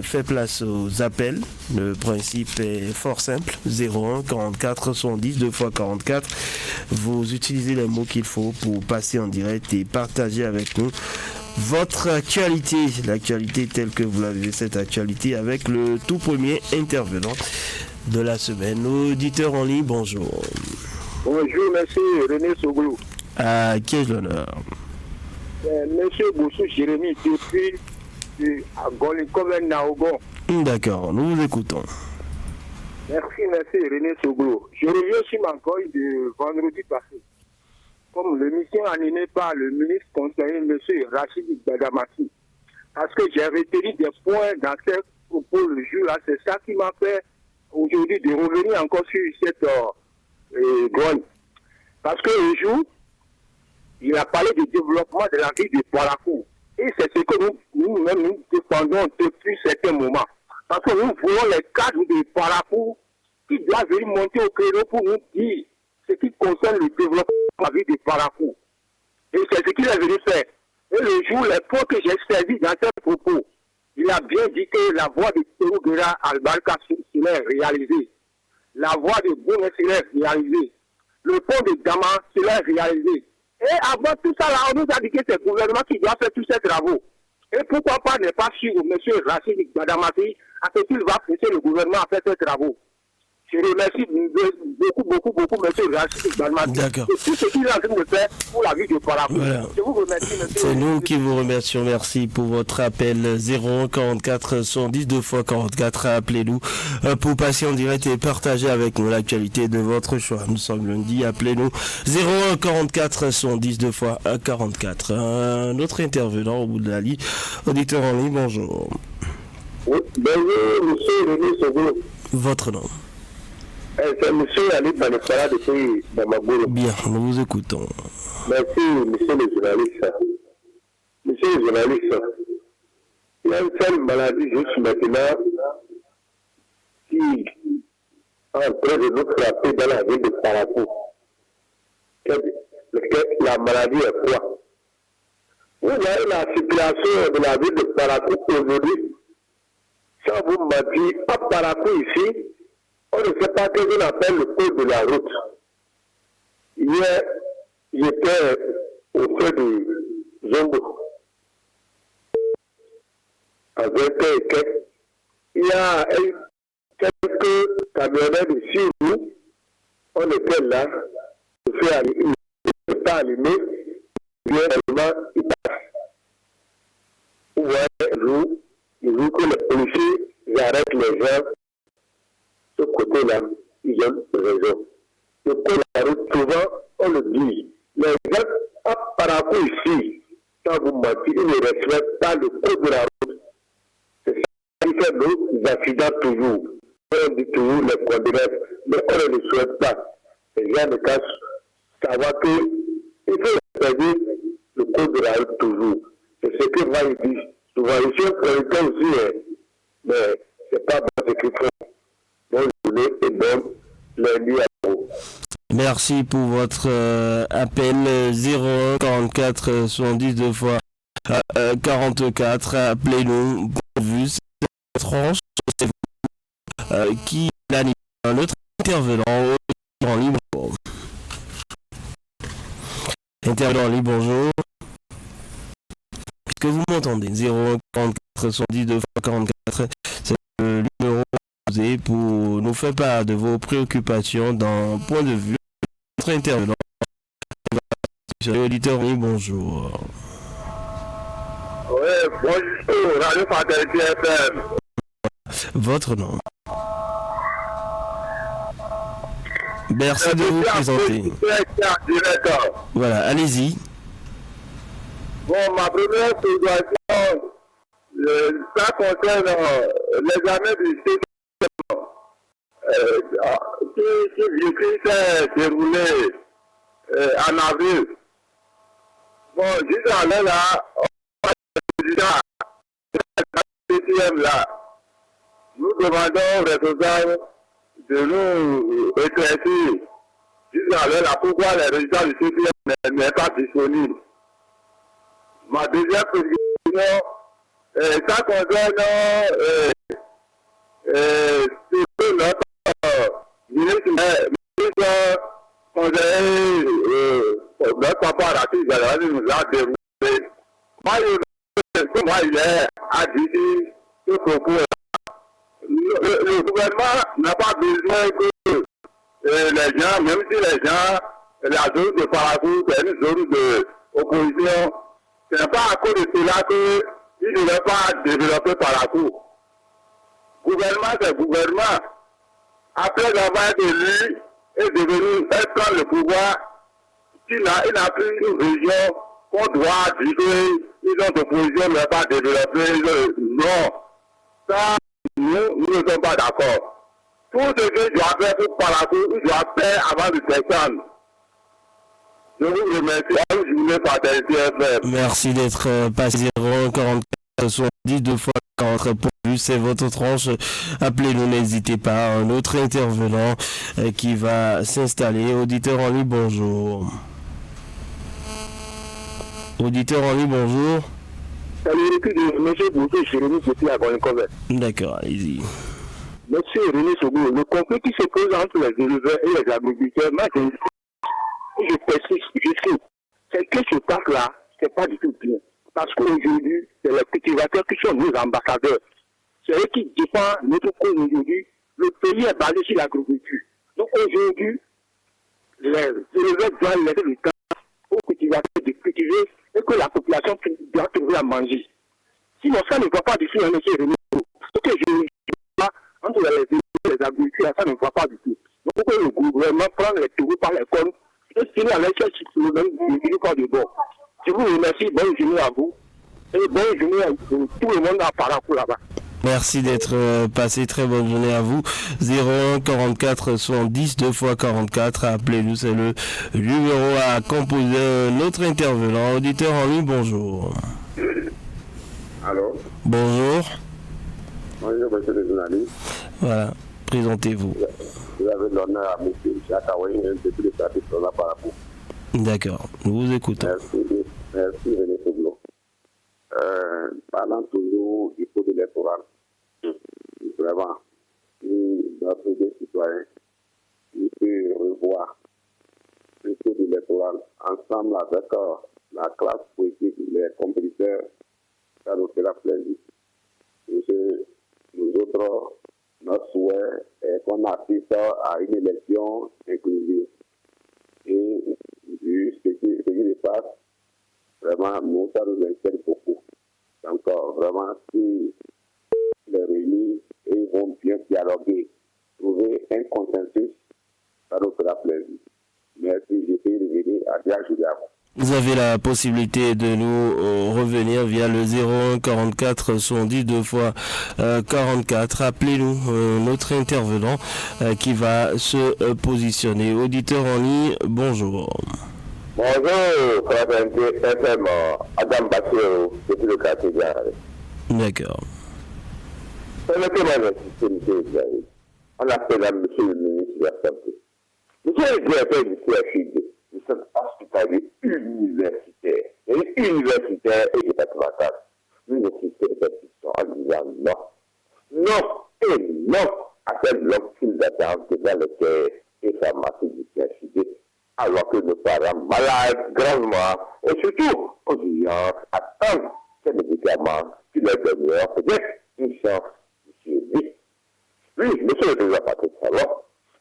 fait place aux appels. Le principe est fort simple. 01 44 110 2 fois 44. Vous utilisez les mots qu'il faut pour passer en direct et partager avec nous votre actualité, l'actualité telle que vous l'avez, cette actualité avec le tout premier intervenant de la semaine. Auditeur en ligne, bonjour. Bonjour, monsieur René Soglou. À qui ai-je l'honneur? Monsieur Boussou Jérémy, depuis Golinkoven Naogon. D'accord, nous vous écoutons. Merci, monsieur René Soglou. Je reviens sur ma feuille de vendredi passé. Comme l'émission animée par le ministre conseiller, monsieur Rachid Badamati. Parce que j'ai retenu des points dans ces propos le jour là, c'est ça qui m'a fait aujourd'hui de revenir encore sur cette grogne. Parce que le jour, il a parlé du développement de la ville de Parakou. Et c'est ce que nous-mêmes nous défendons depuis certains moments. Parce que nous voulons les cadres de Parakou qui doivent venir monter au créneau pour nous dire ce qui concerne le développement de la ville de Parakou. Et c'est ce qu'il est venu faire. Et le jour, les points que j'ai servis dans ses propos, il a bien dit que la voie de Terouguera Albarka serait réalisée. La voie de Boune serait réalisée. Le pont de Dama serait réalisé. Et avant tout ça, là, on nous a dit que c'est le gouvernement qui doit faire tous ces travaux. Et pourquoi pas ne pas suivre M. Rachid Badamati à ce qu'il va pousser le gouvernement à faire ces travaux. Je remercie beaucoup M. Rachid Badamati. D'accord. Et tout ce qu'il est en train de faire pour la vie de Parakou. Voilà. Je vous remercie, M. C'est nous qui vous remercions. Merci pour votre appel. 01 44 110 2 fois 44. Appelez-nous pour passer en direct et partager avec nous l'actualité de votre choix. Nous sommes lundi. Appelez-nous 01 44 110 2 fois 44. Un autre intervenant au bout de la ligne. Auditeur en ligne, bonjour. Oui, bonjour, M. René Sogo. Votre nom? C'est M. Ali Banefara depuis Bamagoro. Bien, nous vous écoutons. Merci, monsieur le journaliste. Monsieur le journaliste, il y a une seule maladie juste maintenant qui est en train de nous frapper dans la ville de Parakou. La maladie est quoi? Vous voyez la situation de la ville de Parakou aujourd'hui. Ça vous m'a dit, à Parakou ici, on ne sait pas ce qu'on appelle le code de la route. Hier, j'étais au feu de Zongo. À 20h, il y a quelques camionnettes de 6 roues. On était là, le feu n'est pas allumé, bien allemand, il passe. Vous voyez, il joue que les policiers arrêtent les gens. Ce côté-là, ils ont raison. Le code de la route, souvent, on le dit. Les gens, à Parakou ici, quand vous mentez, ils ne respectent pas le code de la route. C'est ça qui fait nos accidents toujours. On dit toujours les condamnés, mais on ne le souhaite pas. Les gens ne cassent savoir qu'il faut respecter le code de la route toujours. C'est ce que va dire. Souvent, ici, on connaît aussi, mais c'est pas bon ce qu'il faut. Bonne journée et bonne lundi à vous. Merci pour votre appel 01 44 70 2 fois 44. Appelez-nous. Vu cette tranche, c'est vous qui l'anime. Notre intervenant en libre. Intervenant en libre, bonjour. Est-ce que vous m'entendez? 01 44 70 2 fois 44. C'est le numéro pour nous faire part de vos préoccupations d'un point de vue. Notre intervenant, auditeur, oui, bonjour. Oui, bonjour, Radio Fraternité FM. Votre nom? Merci de vous présenter. Voilà, allez-y. Bon, ma première situation, ça concerne l'examen du CP. Qui s'est déroulé en avril. Bon, jusqu'à là, on va là. Nous demandons aux responsables de nous éclaircir jusqu'à là pourquoi les résultats du CPM n'est pas disponible. Ma deuxième position Ça concerne notre ministre conseiller, notre papa Rachid Jalali nous a déroulé. Moi, il a dit ce propos. Le gouvernement n'a pas besoin que les gens, même si les gens, la zone de Parakou, c'est une zone d'opposition, ce n'est pas à cause de cela qu'ils ne veulent pas développer Parakou. Gouvernement, c'est gouvernement. Après avoir été élu et devenu, elle prend le pouvoir, il n'a plus une vision qu'on doit dire qu'ils ont d'opposition, mais pas développer. Non. Ça, nous ne sommes pas d'accord. Tout ce que je dois faire pour Parakou, il doit faire avant de descendre. Je vous remercie. Je voulais partager TFM. Merci d'être passé 044 70 2 fois 40 pour plus. C'est votre tranche. Appelez-nous, n'hésitez pas. Un autre intervenant qui va s'installer. Auditeur en ligne, bonjour. Auditeur en ligne, bonjour. Salut, monsieur Boucher, je suis Rémi Sougou à Golincovet. D'accord, allez-y. Monsieur Rémi Sougou, le conflit qui se pose entre les éleveurs et les agriculteurs, moi je persiste, je sais, c'est que ce parc-là, c'est pas du tout bien. Parce qu'aujourd'hui, c'est les cultivateurs qui sont nos ambassadeurs. C'est eux qui défendent notre cause aujourd'hui. Le pays est basé sur l'agriculture. Donc aujourd'hui, les éleveurs doivent laisser le temps aux cultivateurs de cultiver et que la population doit trouver à manger. Sinon, ça ne va pas du tout, M. Rémi. Ce que je vois entre les éleveurs et les agriculteurs, ça ne va pas du tout. Donc, que le gouvernement prend les taureaux par les cornes et finit à l'échelle sur le même corps de bord. Je vous remercie, bonne journée à vous et bonne journée à tout le monde à Parakou là-bas. Merci d'être passé, très bonne journée à vous. 01 44 70 2 fois 44, appelez-nous, c'est le numéro à composer. Notre intervenant, auditeur en ligne, bonjour. Allô? Bonjour. Bonjour, monsieur le journaliste. Voilà, présentez-vous. Vous avez l'honneur à M. Jacques Aoué, depuis le service de la Parakou. D'accord, nous vous écoutons. Merci René Souglo. Parlant toujours du code électoral, vraiment, notre des citoyens, il peut revoir le code électoral ensemble avec la classe politique, les compétiteurs, ça nous fera plaisir. Nous autres, notre souhait est qu'on assiste à une élection inclusive. Et vu ce qui se passe, vraiment, nous, ça nous inquiète beaucoup. Donc, vraiment, si les réunis et ils vont bien dialoguer, trouver un consensus, ça nous fera plaisir. Merci, j'ai fait revenir à Dia Julia. Vous avez la possibilité de nous revenir via le 01 44 70 2 fois 44. Appelez-nous notre intervenant qui va se positionner. Auditeur en ligne, bonjour. Bonjour, FM, Adam Bassero, depuis le quartier Diarra. D'accord. Permettez-moi d'insister, monsieur. On appelle à monsieur le ministre de la Santé. Monsieur le directeur du CHUD, nous sommes hospitaliers universitaires. Et universitaires et départementales. Nous ne citons répétition en disant non. Non et non à cette longue file d'attente dans lesquelles les pharmacies du CHUD, alors que nos parents malades gravement et surtout aux urgences attendent ces médicaments qui leur donneront peut-être une chance de survie. Oui, monsieur le président Patrick Talon,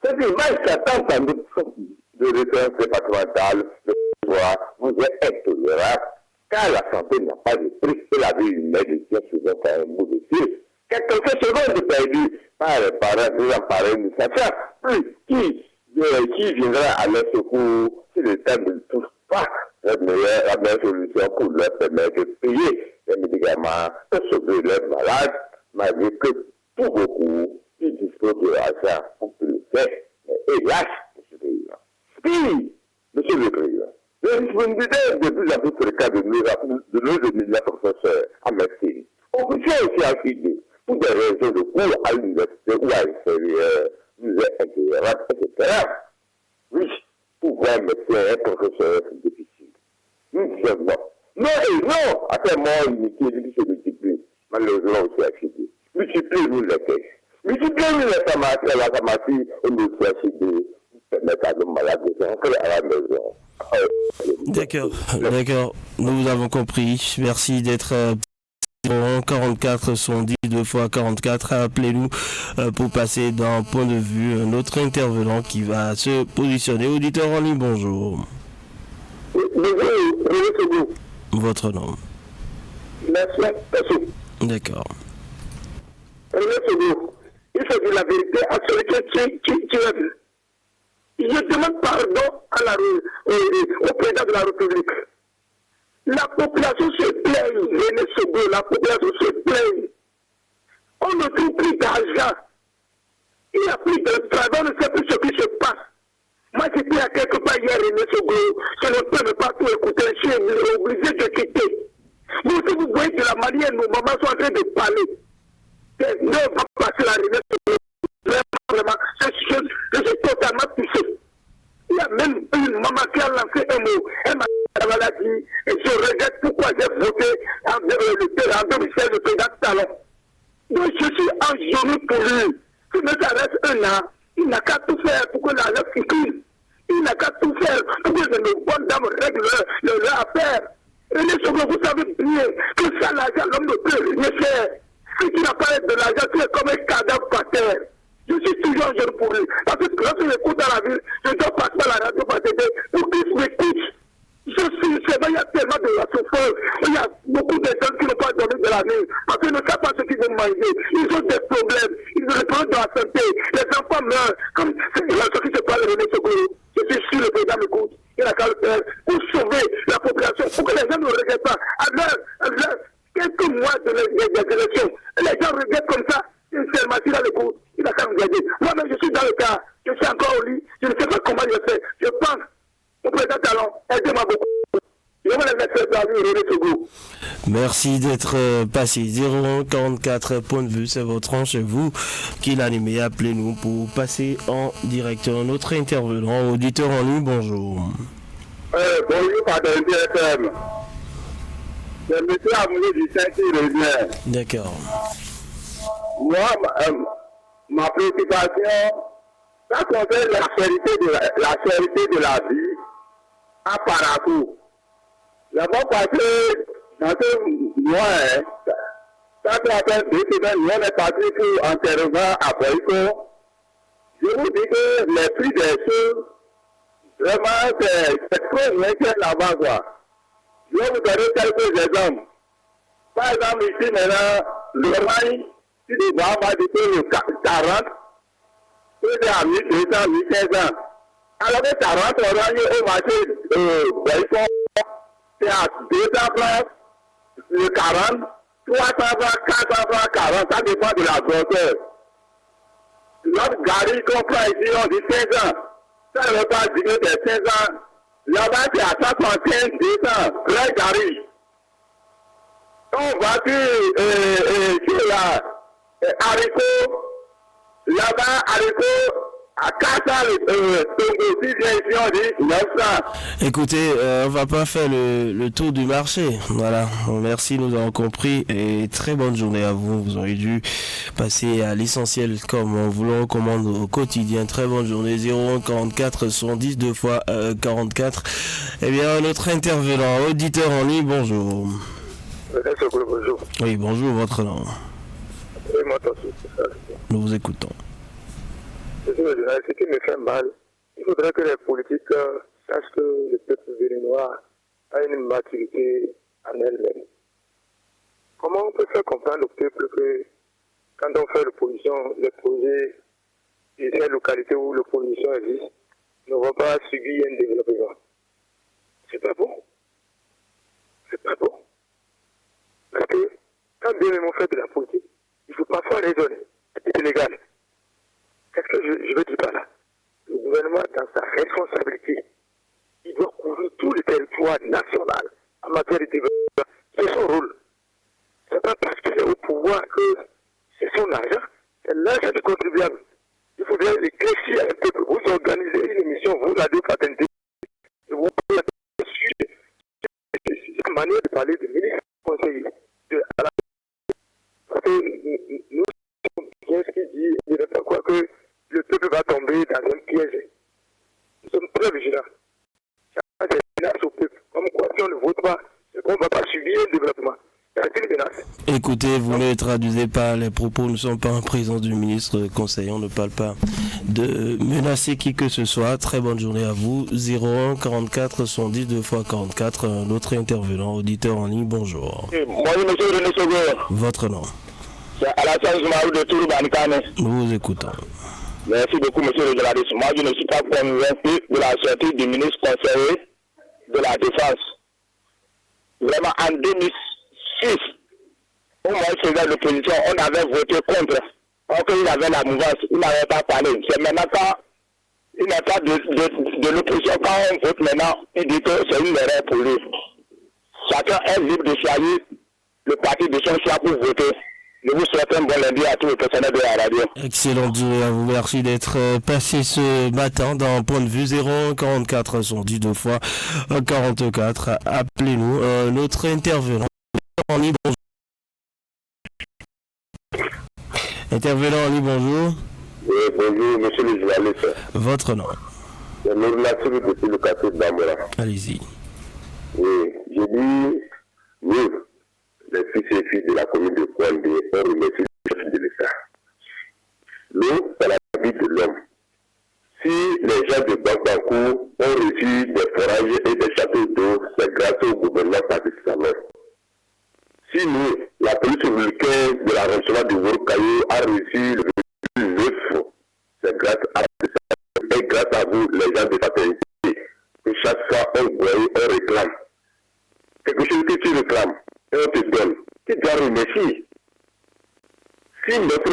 c'est une mal qu'attend sa de référence départementale, le pouvoir vous est intolérable, car la santé n'a pas de prix et la vie humaine devient souvent un bout de fil. Quelques secondes perdues par les parents des appareils nécessaires, qui viendra à leur secours si le temps ne touche pas la meilleure solution pour leur permettre de payer les médicaments et sauver leurs malades, malgré que pour beaucoup, ils disposent de l'argent pour le faire. Hélas, monsieur le président. Puis, monsieur le président, la disponibilité de plus en plus fréquente de nos étudiants professeurs en médecine, officiels aussi en physique, pour des raisons de cours à l'université ou à l'extérieur, nous est intolérable, etc. Oui, pour voir un médecin, un professeur, c'est difficile. Nous disons non. Non et non, après moi, l'unité, il se multiplie. malheureusement aussi acheté. Multipliez-nous les textes. Multipliez-nous les pharmacies, la pharmacie, on nous fait acheter, permettre à nos malades de rentrer à la maison. D'accord, nous vous avons compris. Merci d'être 44 70 2 fois 44. Appelez-nous pour passer d'un point de vue un autre intervenant qui va se positionner. Auditeur en ligne, bonjour. Bonjour. Votre nom. Merci. D'accord. Il faut dire la vérité à celui qui a vu. Je demande pardon au président de la République. La population se plaigne, René Sogo, la population se plaigne. On ne trouve plus d'argent. Il n'y a plus de travail, on ne sait plus ce qui se passe. Moi, j'étais à quelque part hier, René Sogo, je ne peux pas tout écouter, je suis obligé de quitter. Vous aussi, vous voyez de la manière dont nos mamans sont en train de parler. Ne va pas passer la René Sogo. Vraiment, je suis totalement touché. Il y a même une maman qui a lancé un mot. Elle m'a dit, et je regrette pourquoi j'ai voté en 2016 le président Talon. Donc je suis en genou pour lui. Si me ça reste un an, il n'a qu'à tout faire pour que l'argent circule. Il n'a qu'à tout faire pour que les bonnes dames règlent leur affaire. René Sogo, vous savez bien que ça, l'argent, l'homme ne peut rien faire. Si tu n'as pas de l'argent, tu es comme un cadavre par terre. Je suis toujours jeune pour lui. Parce que lorsque j'écoute dans la ville, je dois passer à la radio pour qu'ils m'écoutent. Je suis, c'est vrai, il y a tellement de la souffrance. Il y a beaucoup de gens qui n'ont pas dormi de la nuit. Parce qu'ils ne savent pas ce qu'ils vont manger. Ils ont des problèmes. Ils ont des problèmes de la santé. Les enfants meurent. Comme c'est ce qui se passe de René Sogo. Je suis sûr, le président m'écoute. Il a qu'à le faire pour sauver la population. Pour que les gens ne regrettent pas. À l'heure, quelques mois de l'élection, les gens regrettent comme ça. C'est Mathilde à l'écoute, il a qu'à me garder. Moi-même, je suis dans le cas, je suis encore au lit, je ne sais pas comment je fais. Je pense au président Talon, aidez-moi beaucoup. Je vais les mettre dans la vie, René Sogo. Merci d'être passé. 0144 point de vue, c'est votre chez vous qui l'animez. Appelez-nous pour passer en direct. Notre intervenant, auditeur en ligne, bonjour. Bonjour, Patrick FM. C'est M. Amoulou du Saint-Irésien. D'accord. Moi, ma préoccupation, ça concerne la sécurité de la vie à Parakou. D'abord parce que dans ce mois, ça fait 2 semaines, on est parti pour intervenir à Boyko. Je vous dis que les prix des choses, vraiment, c'est trop lointain là-bas, quoi. Je vais vous donner quelques exemples. Par exemple, ici, maintenant, le rail, si tu vas avoir du le 40, c'est à 1200, 1500. Alors que 40 oranges au marché Boyko, c'est à 200 francs, le 40, 300 francs, 400 francs, 40, ça dépend de la grosseur. Notre gari qu'on prend ici, on dit 15 ans. Ça ne veut pas dire que c'est 15 ans. Là-bas, c'est à 175, 200, vrai gari. On va sur la haricot, là-bas, haricot, à 400, si bien ici, on dit 900. Écoutez, on va pas faire le tour du marché. Voilà. Merci, nous avons compris. Et très bonne journée à vous. Vous aurez dû passer à l'essentiel comme on vous le recommande au quotidien. Très bonne journée. 01 44 70 2 fois 44. Eh bien, notre intervenant, auditeur en ligne, bonjour. Bonjour. Oui, bonjour, votre nom. Nous vous écoutons. Ce qui me fait mal, il faudrait que les politiques sachent que le peuple béninois a une maturité en elle-même. Comment on peut faire comprendre au peuple que quand on fait l'opposition, les projets et ces localités où l'opposition existe ne vont pas subir un développement? C'est pas bon. C'est pas bon. Parce que quand bien même on fait de la politique, il faut parfois raisonner. C'est illégal. Qu'est-ce que je veux dire par là? Le gouvernement, dans sa responsabilité, il doit couvrir tout le territoire national en matière de développement. C'est son rôle. C'est pas parce qu'il est au pouvoir que c'est son argent, c'est l'argent du contribuable. Il faudrait l'éclaircir un peu. Vous organisez une émission, vous la deux patentez. Vous pouvez suivre cette manière de parler de ministre conseiller. que le peuple va tomber dans un piège. Nous sommes très vigilants. C'est une menace au peuple. Comme quoi, si on ne vote pas, c'est qu'on ne va pas subir le développement. C'est une menace. Écoutez, vous ne traduisez pas les propos, nous ne sommes pas en présence du ministre conseiller, on ne parle pas de menacer qui que ce soit. Très bonne journée à vous. 01 44 110 2 x 44, notre intervenant, auditeur en ligne, bonjour. Bonjour, monsieur René Sogor. Votre nom? C'est Alassane Zoumarou de Touroubanikane. Nous vous écoutons. Merci beaucoup, monsieur le journaliste. Moi, je ne suis pas convaincu de la sortie du ministre conseiller de la Défense. Vraiment, en 2006, au moins, faisait l'opposition, on avait voté contre. Alors qu'il avait la mouvance, il n'avait pas parlé. C'est maintenant quand il n'est pas de l'opposition, quand on vote maintenant, il dit que c'est une erreur pour lui. Chacun est libre de choisir le parti de son choix pour voter. Je vous souhaite un bon lundi à tous les personnels de la radio. Excellent journée à vous. Merci d'être passé ce matin dans Point de Vue 01 44 110 2 fois 44. Appelez-nous. Notre intervenant en ligne, bonjour. Intervenant en ligne, bonjour. Oui, bonjour, monsieur le journaliste. Votre nom? C'est Nourla Siri depuis le quartier d'Amora. Allez-y. Oui, je dis, oui, les fils et filles de la commune de Kouandé ont remercié le chef de l'État. L'eau, c'est la vie de l'homme. Si les gens de Bambakou ont reçu des forages et des châteaux d'eau, c'est grâce au gouvernement pakistanais. Si nous, la police républicaine de l'arrondissement de Worokayo a reçu le 9, c'est grâce à et grâce à vous, les gens de fraternité, que chaque fois on réclame. Quelque chose que tu réclames, et on te donne. Tu dois remercier. Si notre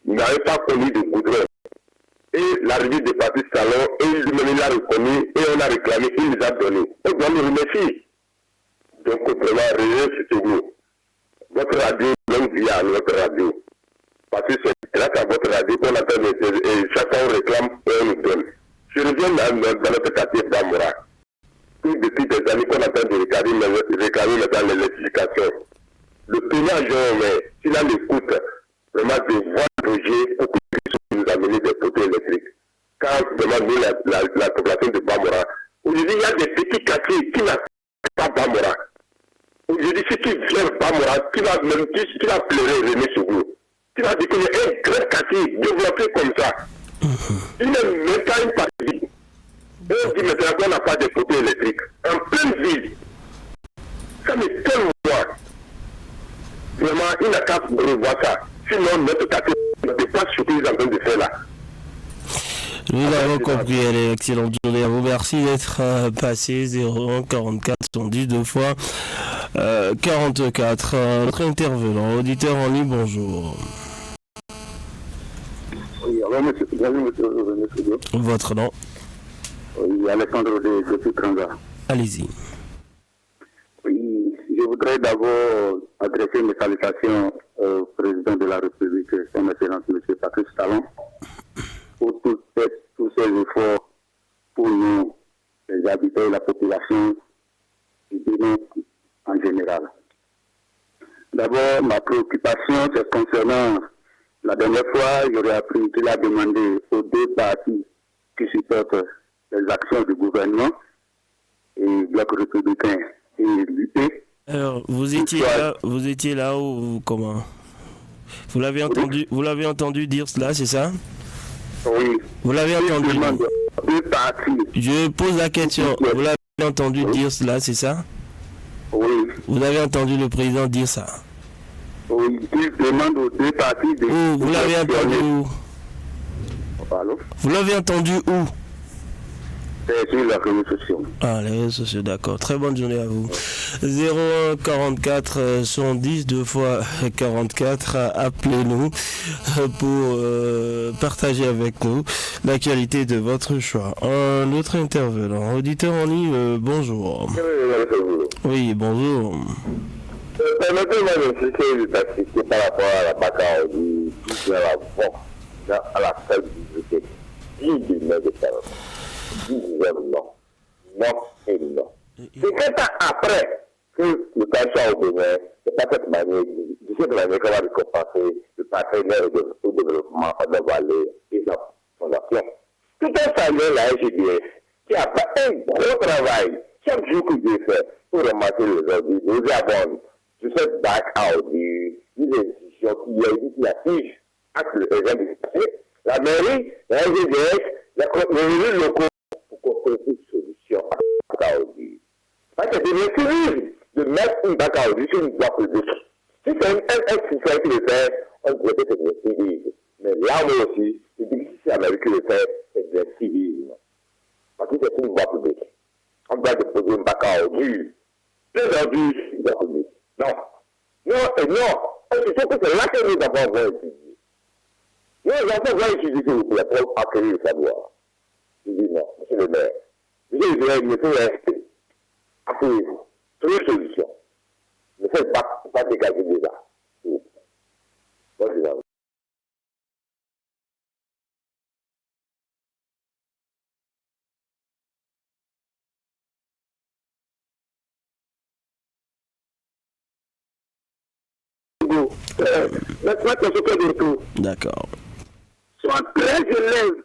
n'avait pas connu de goudron, et l'arrivée des partis salons, et lui-même l'a reconnu, et on a réclamé, il nous a donné. On doit le remercier. Donc, vraiment, rien sur vous. Votre radio, longue vie à notre radio. Parce que c'est grâce à votre radio qu'on attend et chacun réclame et on nous donne. Je reviens dans notre quartier d'Amora. Depuis des années qu'on attend de réclamer dans l'électrification. Le pénage, s'il a l'écoute, vraiment de voir le projet pour que nous amener des poteaux électriques. Quand vraiment nous, la population de Bamora, aujourd'hui il y a des petits quartiers qui n'ont pas Bamora. Aujourd'hui, si tu viens Bamora, tu vas pleurer René Sougou. Tu vas dire qu'il y a un grand quartier développé comme ça. Il n'est même pas une partie. Et on dit maintenant qu'on n'a pas de poteaux électriques. En pleine ville. Ça m'étonne moi. Vraiment, il n'a qu'à revoir ça. Sinon, notre quartier ne peut pas ce qu'ils sont en train de faire là. Nous avons compris, elle est excellente journée à vous. Merci d'être passé 01 44 110 2 fois 44. Notre intervenant, auditeur en ligne, bonjour. Oui, alors monsieur. Votre nom? Oui, Alexandre de Tranga. Allez-y. Oui, je voudrais d'abord adresser mes salutations au président de la République, son excellence M. Patrice Talon, pour tous ces efforts pour nous, les habitants et la population du Bénin en général. D'abord, ma préoccupation, c'est concernant la dernière fois, j'aurais appris qu'il a demandé aux deux partis qui supportent les actions du gouvernement, et Bloc républicain et l'UP. Alors, vous étiez là ou comment? Vous l'avez entendu dire cela, c'est ça? Oui. Vous l'avez entendu? Deux partis. Je pose la question. Vous l'avez entendu dire cela, c'est ça? Oui. Vous avez entendu le président dire ça? Oui, il demande aux deux partis de... Où? Vous l'avez entendu où? Allô? Vous l'avez entendu où? C'est sur les réseaux sociaux. Ah, les réseaux sociaux, d'accord. Très bonne journée à vous. 01 44 110 2 fois 44. Appelez-nous pour partager avec nous l'actualité de votre choix. Un autre intervenant, auditeur en ligne, bonjour. Oui, bonjour. Permettez-moi d'expliquer une tactique par rapport à la bataille du à la fête du juillet. 10 mai de terre. 10 non. Non et non. C'est que ça après que le cancer au Bénin, c'est pas cette manière, de cette manière qu'on va récompenser le partenaire développement de Vallée et sa fondation. Tout en saluant la SGDS, qui a fait un gros travail chaque jour que Dieu fait pour ramasser les ordures, nous abonnons sur cette bac à ordures, une institution qui est initiative entre les gens du passé, la mairie, la SGDS, les élus locaux pour construire une solution à ordures. Parce que c'est le civisme de mettre une bac à ordures sur une voie publique. Si c'est un citoyen qui le fait, on dirait que c'est le civisme. Mais là aussi, je dis que si c'est l'Amérique qui le fait, c'est le civisme. Parce que c'est une voie publique. On doit déposer une bac à ordures. Les ordures, c'est une voie publique. Non. Non et non. Il faut que c'est là que les enfants vont étudier. Les enfants vont étudier pour acquérir le savoir. Je dis non, monsieur le maire. Je dis, il faut rester. Asseyez-vous. Trouvez une solution. Ne faites pas dégager déjà. Moi, je vais. Laisse-moi te souffler de tout. D'accord. Soit 13 élèves,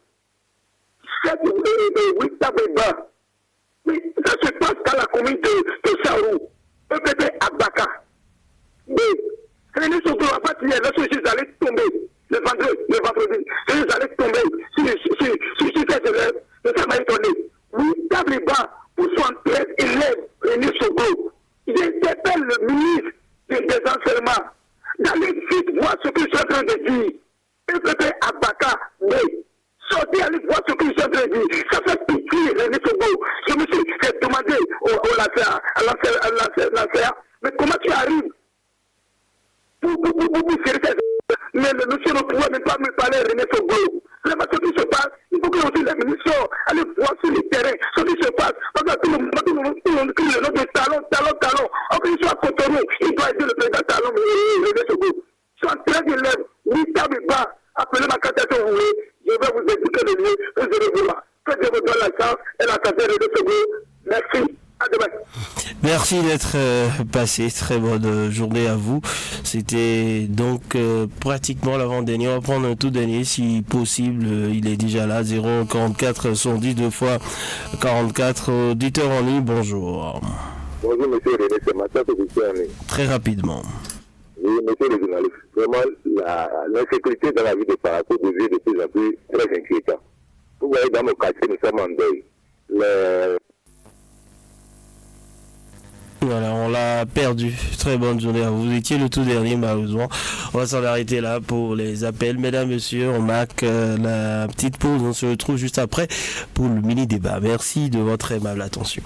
7 et 8 tables bas. Oui, ça se passe dans la commune de Saourou, EPP Abaka. Oui, René Sokolo a pas tiré, lorsque je suis allé tomber, le vendredi, je suis allé tomber sur ces élèves, ça m'a étonné. 8 tables bas pour 73 élèves, René Sokolo. Il interpelle le ministre des enseignements d'aller vite voir ce que je suis en train de dire. EPP Abaka, oui. Sortez, allez voir ce que je suis en train de dire. Ça fait pitié, René Sokolo. Je me suis demandé à l'ACA, mais comment tu arrives pour faire ça? Mais le monsieur ne pouvait même pas me parler, René Sokolo. Vraiment, ce qui se passe, il faut que aussi les ministres sortent, allez voir sur le terrain ce qui se passe. Parce que tout le monde crie le nom de Talon. Or qu'il soit à Cotonou, il doit aider le président Talon, René Sokolo. 73 élèves, 8 tables bas, appelez ma carte vous voulez, je vais vous expliquer le lieu, vous allez voir. Que Dieu vous donne la chance et la santé de Sokolo. Merci. À demain. Merci d'être passé. Très bonne journée à vous. C'était donc pratiquement l'avant-dernier. On va prendre un tout dernier si possible. Il est déjà là. 044 110 2 fois 44. Auditeur en ligne, bonjour. Bonjour monsieur René, c'est Mathieu que je suis en ligne. Très rapidement. Oui, monsieur le journaliste. Vraiment, l'insécurité dans la vie de Parakou devient de plus en plus très inquiétant. Vous voyez, dans mon quartier, nous sommes en deuil. Voilà, on l'a perdu. Très bonne journée à vous. Vous étiez le tout dernier, malheureusement. On va s'en arrêter là pour les appels. Mesdames, messieurs, on marque la petite pause. On se retrouve juste après pour le mini-débat. Merci de votre aimable attention.